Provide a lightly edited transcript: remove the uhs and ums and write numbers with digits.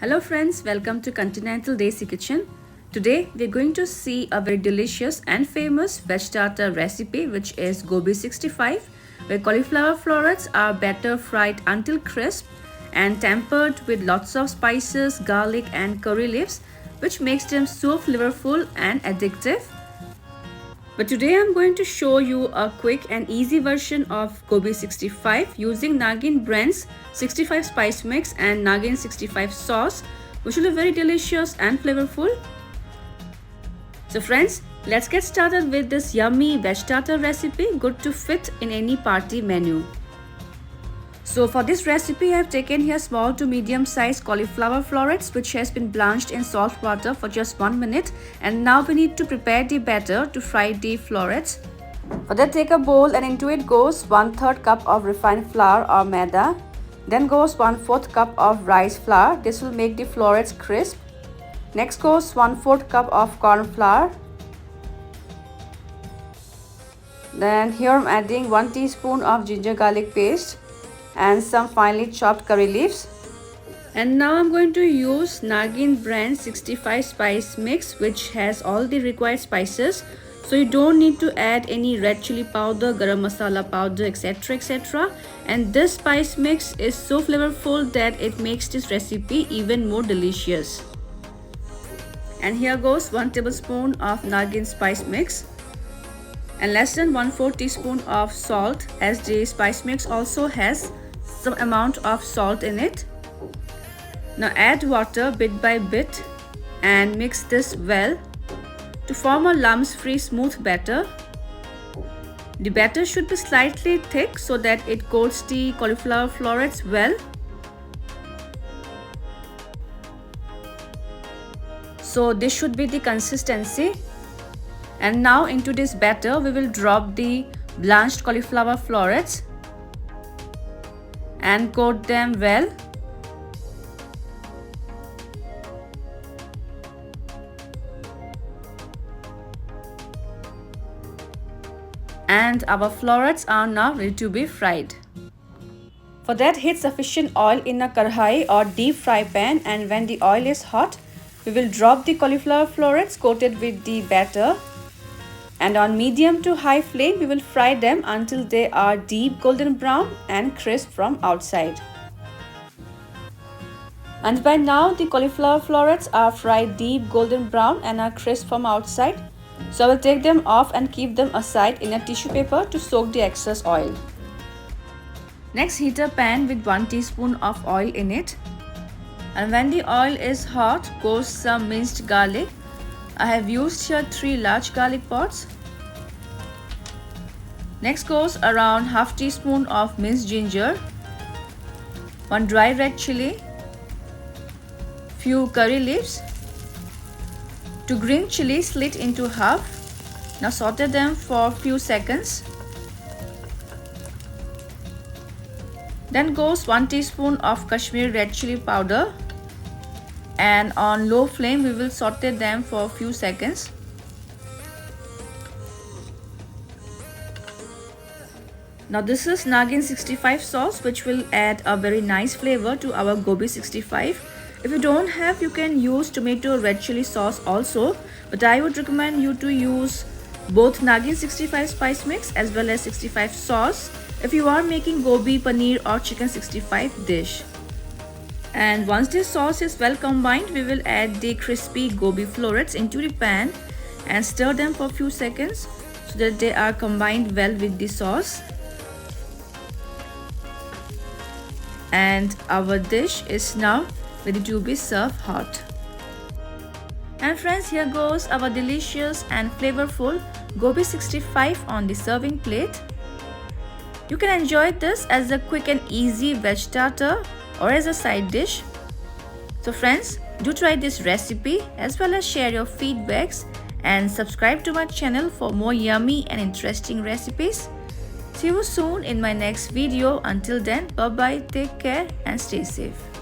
Hello friends, welcome to Continental Desi Kitchen. Today we're going to see a very delicious and famous veg starter recipe, which is Gobi 65, where cauliflower florets are better fried until crisp and tempered with lots of spices, garlic and curry leaves, which makes them so flavorful and addictive. But today I'm going to show you a quick and easy version of Gobi 65 using Naagin brand's 65 spice mix and Naagin 65 sauce, which will be very delicious and flavorful. So friends, let's get started with this yummy veg starter recipe, good to fit in any party menu. So for this recipe, I have taken here small to medium sized cauliflower florets, which has been blanched in salt water for just 1 minute. And now we need to prepare the batter to fry the florets. For that, take a bowl and into it goes 1/3 cup of refined flour or maida. Then goes 1/4 cup of rice flour. This will make the florets crisp. Next goes 1/4 cup of corn flour. Then here I'm adding 1 teaspoon of ginger garlic paste and some finely chopped curry leaves. And now I'm going to use Naagin brand 65 spice mix, which has all the required spices, so you don't need to add any red chili powder, garam masala powder, etc. And this spice mix is so flavorful that it makes this recipe even more delicious. And here goes 1 tablespoon of Naagin spice mix and less than 1/4 teaspoon of salt, as the spice mix also has some amount of salt in it. Now add water bit by bit and mix this well to form a lumps-free smooth batter. The batter should be slightly thick so that it coats the cauliflower florets well. So this should be the consistency. And now into this batter we will drop the blanched cauliflower florets and coat them well. And our florets are now ready to be fried. For that, heat sufficient oil in a karhai or deep fry pan, and when the oil is hot, we will drop the cauliflower florets coated with the batter. And on medium to high flame, we will fry them until they are deep golden brown and crisp from outside. And by now, the cauliflower florets are fried deep golden brown and are crisp from outside. So I will take them off and keep them aside in a tissue paper to soak the excess oil. Next, heat a pan with 1 teaspoon of oil in it. And when the oil is hot, goes some minced garlic. I have used here 3 large garlic pods. Next goes around half teaspoon of minced ginger, 1 dry red chilli, few curry leaves, 2 green chilli slit into half. Now saute them for a few seconds. Then goes 1 teaspoon of Kashmiri red chilli powder. And on low flame we will saute them for a few seconds. Now this is Naagin 65 sauce, which will add a very nice flavor to our Gobi 65. If you don't have, you can use tomato red chili sauce also, but I would recommend you to use both Naagin 65 spice mix as well as 65 sauce if you are making Gobi, Paneer or chicken 65 dish. And once this sauce is well combined, we will add the crispy Gobi florets into the pan and stir them for a few seconds so that they are combined well with the sauce. And our dish is now ready to be served hot. And friends, here goes our delicious and flavorful Gobi 65 on the serving plate. You can enjoy this as a quick and easy veg starter or as a side dish. So friends, do try this recipe as well as share your feedbacks and subscribe to my channel for more yummy and interesting recipes. See you soon in my next video. Until then, bye bye, take care and stay safe.